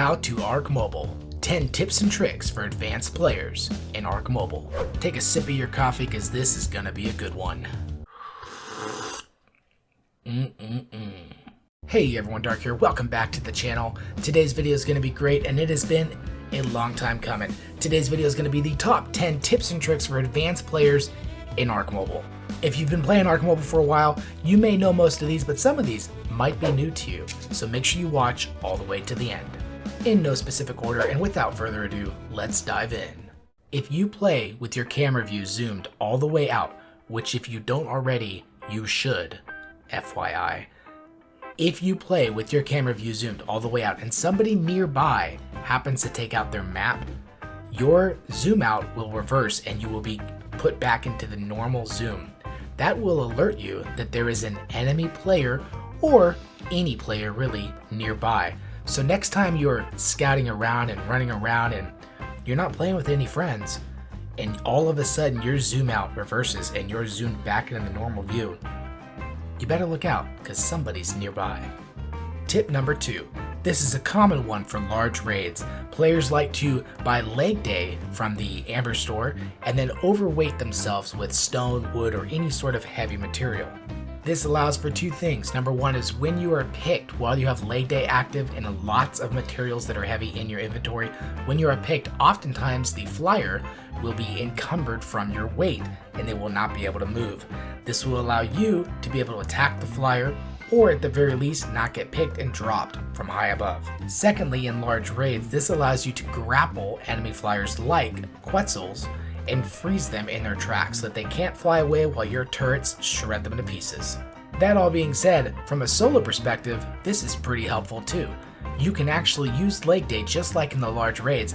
How to Ark Mobile. 10 tips and tricks for advanced players in Ark Mobile. Take a sip of your coffee because this is going to be a good one. Hey everyone, Dark here. Welcome back to the channel. Today's video is going to be great and it has been a long time coming. Today's video is going to be the top 10 tips and tricks for advanced players in Ark Mobile. If you've been playing Ark Mobile for a while, you may know most of these, but some of these might be new to you. So make sure you watch all the way to the end. In no specific order, and without further ado, let's dive in. If you play with your camera view zoomed all the way out, which if you don't already, you should, FYI. If you play with your camera view zoomed all the way out and somebody nearby happens to take out their map, your zoom out will reverse and you will be put back into the normal zoom. That will alert you that there is an enemy player or any player really nearby. So next time you're scouting around and running around and you're not playing with any friends and all of a sudden your zoom out reverses and you're zoomed back into the normal view, you better look out because somebody's nearby. Tip number 2. This is a common one for large raids. Players like to buy leg day from the Amber store and then overweight themselves with stone, wood, or any sort of heavy material. This allows for two things. Number one is when you are picked while you have leg day active and lots of materials that are heavy in your inventory, when you are picked, oftentimes the flyer will be encumbered from your weight and they will not be able to move. This will allow you to be able to attack the flyer or at the very least not get picked and dropped from high above. Secondly, in large raids, this allows you to grapple enemy flyers like Quetzals and freeze them in their tracks so that they can't fly away while your turrets shred them to pieces. That all being said, from a solo perspective, this is pretty helpful too. You can actually use leg day just like in the large raids,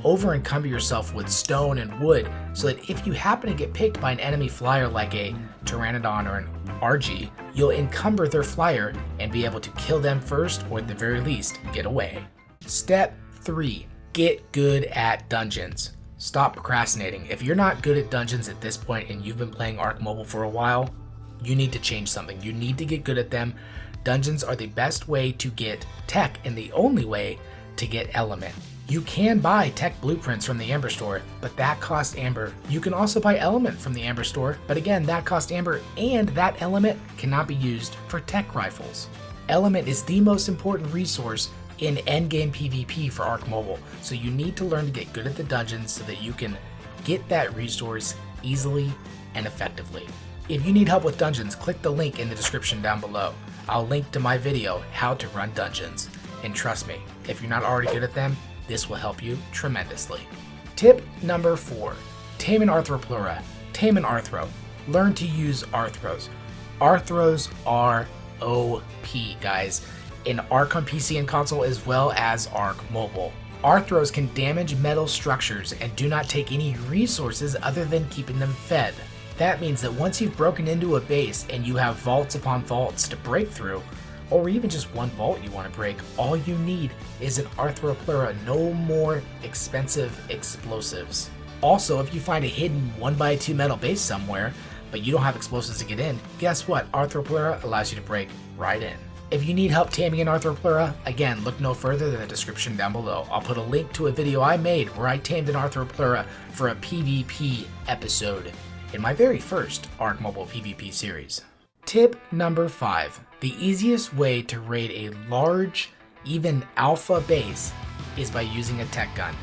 over encumber yourself with stone and wood so that if you happen to get picked by an enemy flyer like a Pteranodon or an RG, you'll encumber their flyer and be able to kill them first or at the very least get away. Step 3. Get good at dungeons. Stop procrastinating. If you're not good at dungeons at this point and you've been playing Ark Mobile for a while, you need to change something. You need to get good at them. Dungeons are the best way to get tech and the only way to get element. You can buy tech blueprints from the Amber store, but that costs Amber. You can also buy element from the Amber store, but again, that costs Amber and that element cannot be used for tech rifles. Element is the most important resource in endgame PvP for Ark Mobile, so you need to learn to get good at the dungeons so that you can get that resource easily and effectively. If you need help with dungeons, click the link in the description down below. I'll link to my video, How to Run Dungeons. And trust me, if you're not already good at them, this will help you tremendously. Tip number 4. Tame an Arthropleura. Tame an Arthro. Learn to use Arthros. Arthros are OP, guys, in Ark on PC and console as well as Ark Mobile. Arthros can damage metal structures and do not take any resources other than keeping them fed. That means that once you've broken into a base and you have vaults upon vaults to break through, or even just one vault you want to break, all you need is an Arthropleura, no more expensive explosives. Also, if you find a hidden 1x2 metal base somewhere, but you don't have explosives to get in, guess what? Arthropleura allows you to break right in. If you need help taming an Arthropleura, again, look no further than the description down below. I'll put a link to a video I made where I tamed an Arthropleura for a PvP episode in my very first Ark Mobile PvP series. Tip number 5. The easiest way to raid a large, even alpha base is by using a tech gun.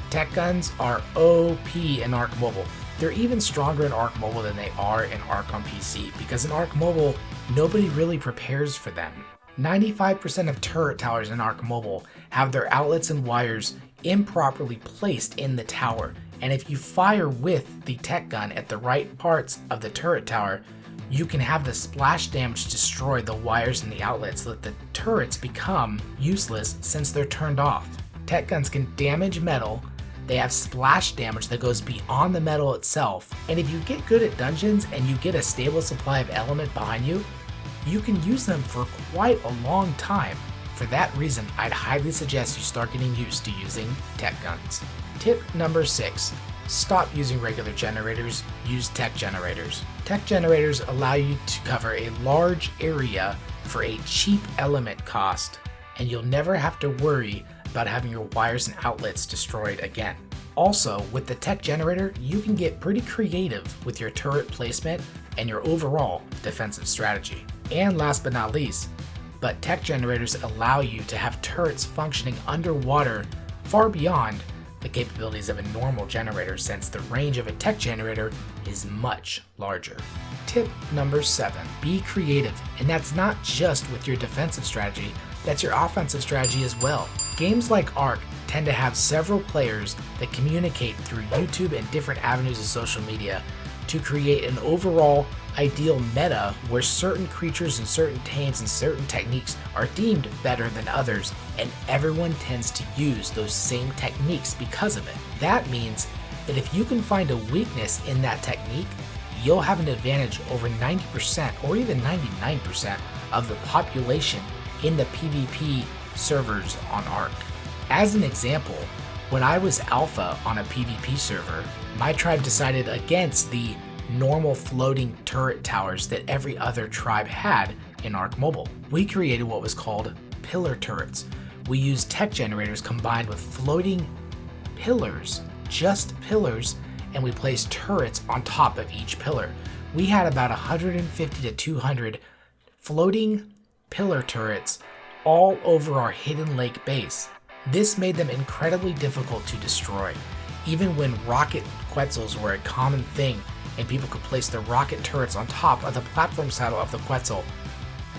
Tech guns are OP in Ark Mobile. They're even stronger in Ark Mobile than they are in Ark on PC because in Ark Mobile, nobody really prepares for them. 95% of turret towers in Ark Mobile have their outlets and wires improperly placed in the tower, and if you fire with the tech gun at the right parts of the turret tower, you can have the splash damage destroy the wires and the outlets so that the turrets become useless since they're turned off. Tech guns can damage metal, they have splash damage that goes beyond the metal itself, and if you get good at dungeons and you get a stable supply of element behind you, you can use them for quite a long time. For that reason, I'd highly suggest you start getting used to using tech guns. Tip number 6. Stop using regular generators, use tech generators. Tech generators allow you to cover a large area for a cheap element cost, and you'll never have to worry about having your wires and outlets destroyed again. Also, with the tech generator, you can get pretty creative with your turret placement and your overall defensive strategy. And last but not least, but tech generators allow you to have turrets functioning underwater far beyond the capabilities of a normal generator, since the range of a tech generator is much larger. Tip number 7, be creative. And that's not just with your defensive strategy, that's your offensive strategy as well. Games like Ark tend to have several players that communicate through YouTube and different avenues of social media to create an overall ideal meta where certain creatures and certain tames and certain techniques are deemed better than others, and everyone tends to use those same techniques because of it. That means that if you can find a weakness in that technique, you'll have an advantage over 90% or even 99% of the population in the PvP servers on Ark. As an example, when I was alpha on a PvP server, my tribe decided against the normal floating turret towers that every other tribe had in Ark Mobile. We created what was called pillar turrets. We used tech generators combined with floating pillars, just pillars, and we placed turrets on top of each pillar. We had about 150 to 200 floating pillar turrets all over our hidden lake base. This made them incredibly difficult to destroy. Even when rocket Quetzals were a common thing and people could place their rocket turrets on top of the platform saddle of the Quetzal,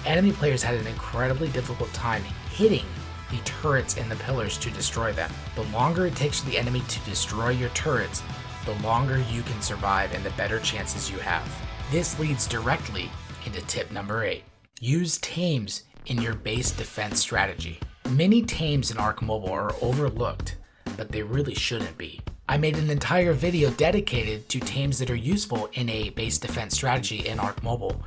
enemy players had an incredibly difficult time hitting the turrets and the pillars to destroy them. The longer it takes for the enemy to destroy your turrets, the longer you can survive and the better chances you have. This leads directly into tip number 8. Use tames in your base defense strategy. Many tames in Ark Mobile are overlooked, but they really shouldn't be. I made an entire video dedicated to tames that are useful in a base defense strategy in Ark Mobile.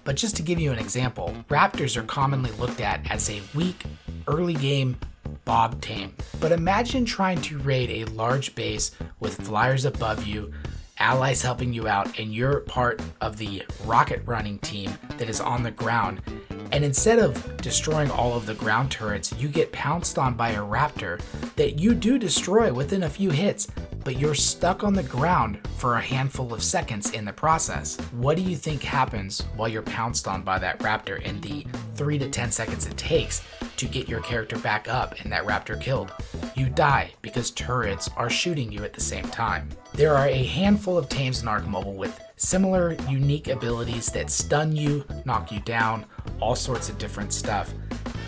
But just to give you an example, raptors are commonly looked at as a weak, early game bob tame. But imagine trying to raid a large base with flyers above you, allies helping you out, and you're part of the rocket running team that is on the ground. And instead of destroying all of the ground turrets, you get pounced on by a raptor that you do destroy within a few hits, but you're stuck on the ground for a handful of seconds in the process. What do you think happens while you're pounced on by that raptor in the 3 to 10 seconds it takes to get your character back up and that raptor killed? You die because turrets are shooting you at the same time. There are a handful of tames in Ark Mobile with similar unique abilities that stun you, knock you down, all sorts of different stuff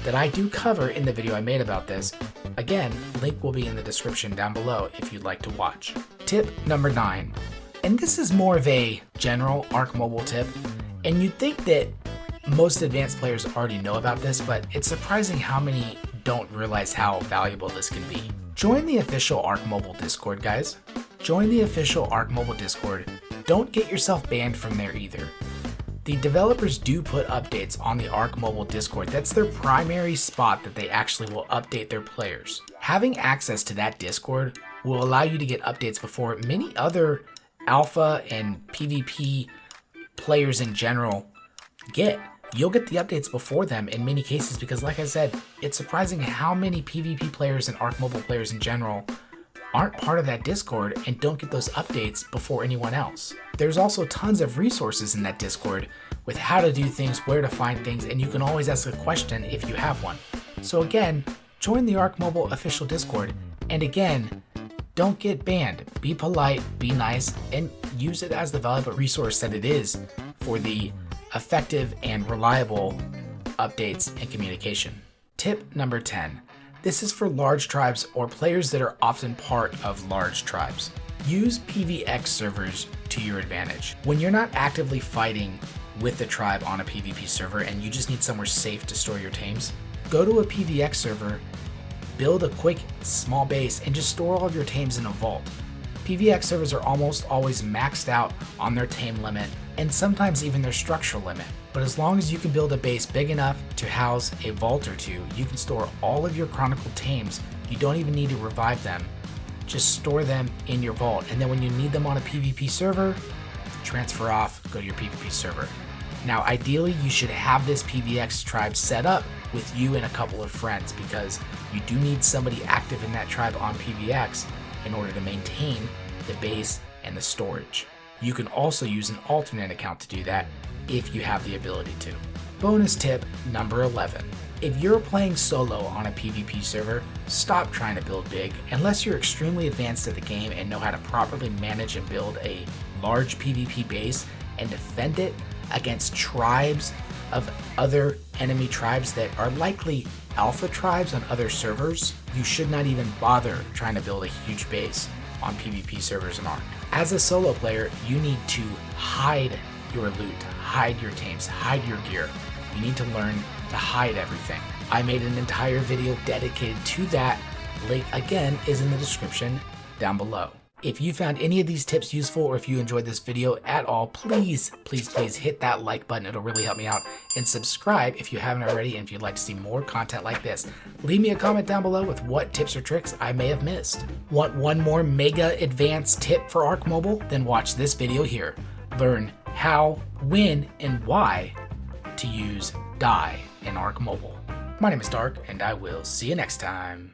that I do cover in the video I made about this. Again, link will be in the description down below if you'd like to watch. Tip number 9, and this is more of a general Ark Mobile tip, and you'd think that most advanced players already know about this, but it's surprising how many don't realize how valuable this can be. Join the official Ark Mobile Discord, guys. Join the official Ark Mobile Discord. Don't get yourself banned from there either. The developers do put updates on the Ark Mobile Discord. That's their primary spot that they actually will update their players. Having access to that Discord will allow you to get updates before many other alpha and PvP players in general get. You'll get the updates before them in many cases because, like I said, it's surprising how many PvP players and Ark Mobile players in general aren't part of that Discord and don't get those updates before anyone else. There's also tons of resources in that Discord with how to do things, where to find things, and you can always ask a question if you have one. So again, join the Ark Mobile official Discord, and again, don't get banned. Be polite, be nice, and use it as the valuable resource that it is for the effective and reliable updates and communication. Tip number 10. This is for large tribes or players that are often part of large tribes. Use PvX servers to your advantage. When you're not actively fighting with the tribe on a PvP server and you just need somewhere safe to store your tames, go to a PvX server, build a quick small base, and just store all of your tames in a vault. PvX servers are almost always maxed out on their tame limit and sometimes even their structural limit. But as long as you can build a base big enough to house a vault or two, you can store all of your chronicled tames. You don't even need to revive them. Just store them in your vault, and then when you need them on a PvP server, transfer off, go to your PvP server. Now ideally you should have this PvX tribe set up with you and a couple of friends, because you do need somebody active in that tribe on PvX in order to maintain the base and the storage. You can also use an alternate account to do that if you have the ability to. Bonus tip number 11. If you're playing solo on a PvP server, stop trying to build big unless you're extremely advanced at the game and know how to properly manage and build a large PvP base and defend it against tribes of other enemy tribes that are likely alpha tribes on other servers. You should not even bother trying to build a huge base on PvP servers in Ark. As a solo player, you need to hide your loot, hide your tames, hide your gear. You need to learn to hide everything. I made an entire video dedicated to that. Link again is in the description down below. If you found any of these tips useful or if you enjoyed this video at all, please hit that like button. It'll really help me out. And subscribe if you haven't already and if you'd like to see more content like this. Leave me a comment down below with what tips or tricks I may have missed. Want one more mega advanced tip for Ark Mobile? Then watch this video here. Learn how, when, and why to use die in Ark Mobile. My name is Dark, and I will see you next time.